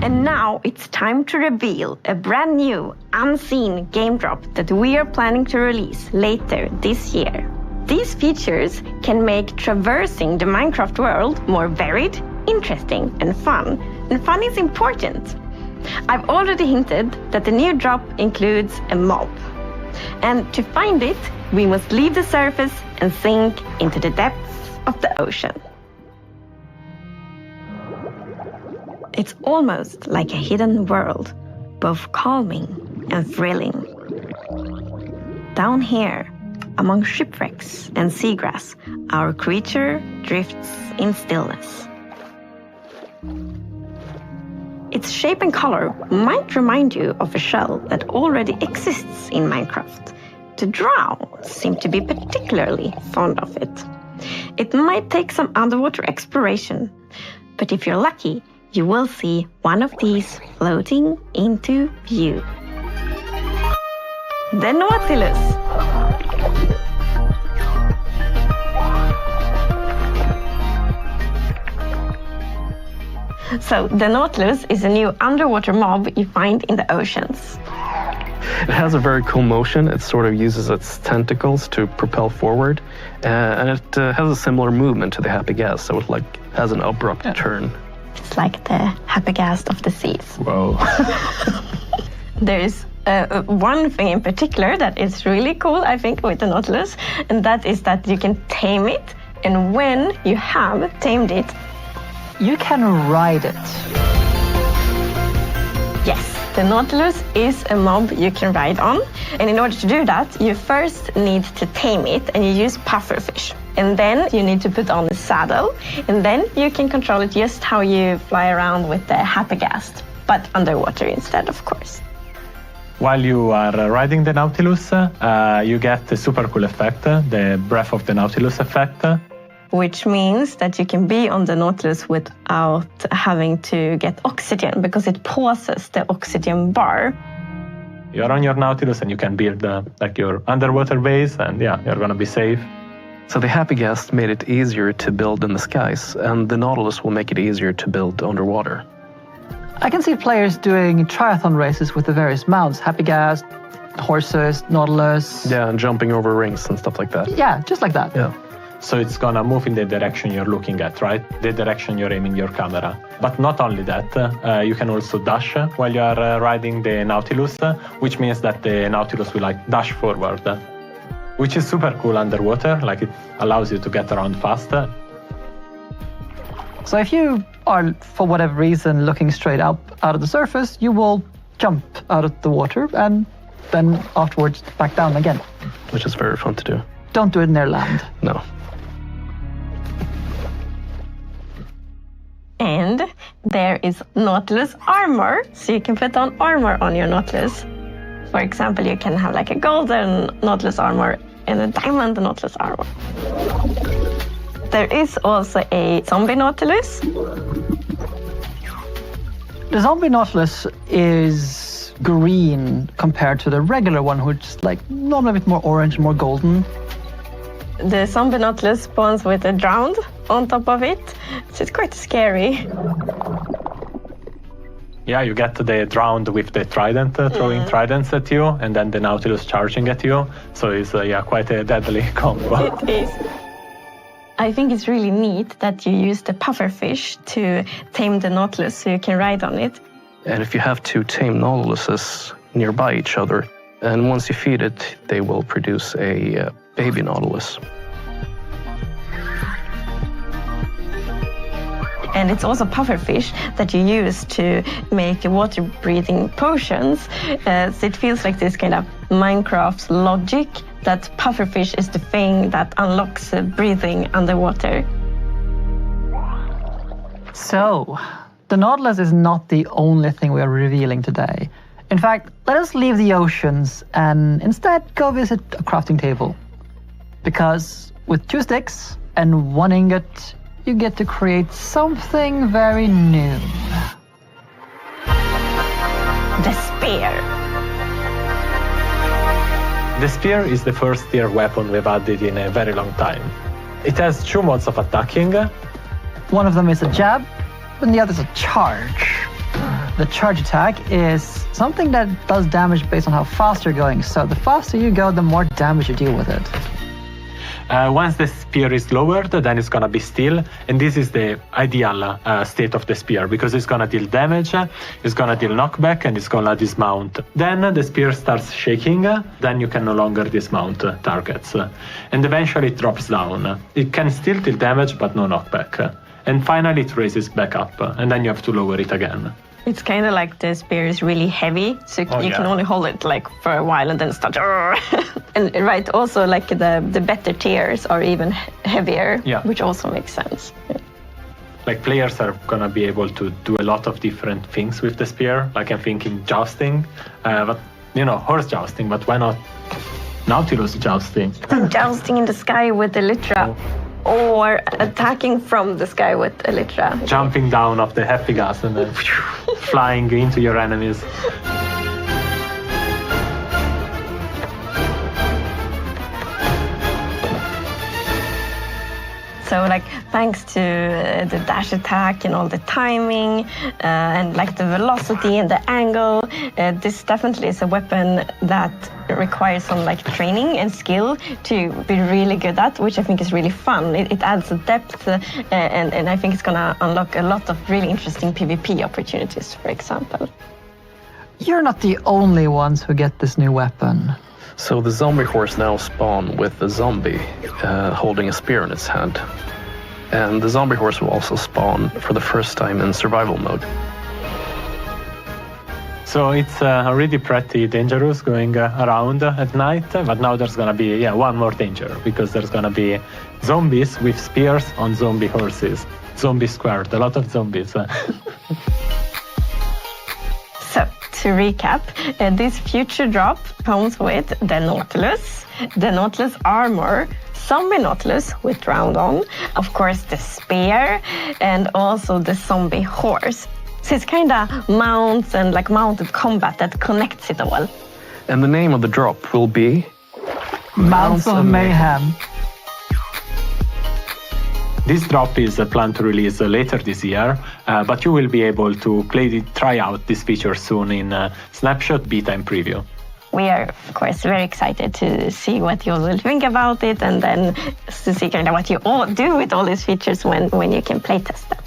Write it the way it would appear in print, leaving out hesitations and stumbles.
And now it's time to reveal a brand new, unseen game drop that we are planning to release later this year. These features can make traversing the Minecraft world more varied, interesting and fun. And fun is important. I've already hinted that the new drop includes a mob. And to find it, we must leave the surface and sink into the depths of the ocean. It's almost like a hidden world, both calming and thrilling. Down here, among shipwrecks and seagrass, our creature drifts in stillness. Its shape and color might remind you of a shell that already exists in Minecraft. The drow seem to be particularly fond of it. It might take some underwater exploration, but if you're lucky, you will see one of these floating into view. The Nautilus. So, the Nautilus is a new underwater mob you find in the oceans. It has a very cool motion. It sort of uses its tentacles to propel forward, and it has a similar movement to the Happy Gas, so it has an abrupt turn. It's like the Happy Gas of the seas. Whoa. There is one thing in particular that is really cool, I think, with the Nautilus, and that is that you can tame it, and when you have tamed it, you can ride it. Yes, the Nautilus is a mob you can ride on, and in order to do that, you first need to tame it, and you use pufferfish. And then you need to put on a saddle, and then you can control it just how you fly around with the Happy Gas, but underwater instead, of course. While you are riding the Nautilus, you get the super cool effect, the Breath of the Nautilus effect. Which means that you can be on the Nautilus without having to get oxygen, because it pauses the oxygen bar. You're on your Nautilus and you can build your underwater base, and yeah, you're gonna be safe. So the Happy Gas made it easier to build in the skies, and the Nautilus will make it easier to build underwater. I can see players doing triathlon races with the various mounts, Happy Gas, horses, Nautilus. Yeah, and jumping over rings and stuff like that. Yeah, just like that. Yeah. So it's gonna move in the direction you're looking at, right? The direction you're aiming your camera. But not only that, you can also dash while you are riding the Nautilus, which means that the Nautilus will dash forward, which is super cool underwater. It allows you to get around faster. So if you are, for whatever reason, looking straight up out of the surface, you will jump out of the water and then afterwards back down again. Which is very fun to do. Don't do it near land. No. And there is Nautilus armor, so you can put on armor on your Nautilus. For example, you can have a golden Nautilus armor and a diamond Nautilus armor. There is also a zombie Nautilus. The zombie Nautilus is green compared to the regular one, which is normally a bit more orange, more golden. The zombie Nautilus spawns with a drowned on top of it, so it's quite scary. Yeah, you get the drowned with the trident, throwing tridents at you, and then the Nautilus charging at you. So it's quite a deadly combo. It is. I think it's really neat that you use the pufferfish to tame the Nautilus so you can ride on it. And if you have two tame Nautiluses nearby each other, and once you feed it, they will produce a baby Nautilus. And it's also pufferfish that you use to make water-breathing potions. So it feels like this kind of Minecraft logic that pufferfish is the thing that unlocks breathing underwater. So, the Nautilus is not the only thing we are revealing today. In fact, let us leave the oceans and instead go visit a crafting table. Because with 2 sticks and 1 ingot, you get to create something very new. The spear. The spear is the first tier weapon we've added in a very long time. It has 2 modes of attacking. One of them is a jab, and the other is a charge. The charge attack is something that does damage based on how fast you're going. So the faster you go, the more damage you deal with it. Once the spear is lowered, then it's going to be still, and this is the ideal state of the spear, because it's going to deal damage, it's going to deal knockback, and it's going to dismount. Then the spear starts shaking, then you can no longer dismount targets, and eventually it drops down. It can still deal damage, but no knockback. And finally it raises back up, and then you have to lower it again. It's kind of like the spear is really heavy, so you can only hold it like for a while and then start. And right, also like the better tiers are even heavier, which also makes sense. Yeah. Like players are gonna be able to do a lot of different things with the spear. Like I'm thinking jousting, but horse jousting. But why not Nautilus jousting? Jousting in the sky with Elytra. Or attacking from the sky with Elytra. Jumping down off the happy gas and then flying into your enemies. So like thanks to the dash attack and all the timing and like the velocity and the angle, this definitely is a weapon that requires some like training and skill to be really good at, which I think is really fun. It adds a depth and I think it's gonna unlock a lot of really interesting PvP opportunities, for example. You're not the only ones who get this new weapon. So the zombie horse now spawn with the zombie holding a spear in its hand. And the zombie horse will also spawn for the first time in survival mode. So it's already pretty dangerous going around at night, but now there's gonna be one more danger, because there's gonna be zombies with spears on zombie horses. Zombie squared, a lot of zombies. So, to recap, this future drop comes with the Nautilus armor, zombie Nautilus with round on, of course the spear, and also the zombie horse. So it's kind of mounts and like mounted combat that connects it all. And the name of the drop will be Mounts of Mayhem. This drop is planned to release later this year, but you will be able to try out this feature soon in Snapshot, Beta, and Preview. We are, of course, very excited to see what you will think about it, and then to see kind of what you all do with all these features when you can playtest them.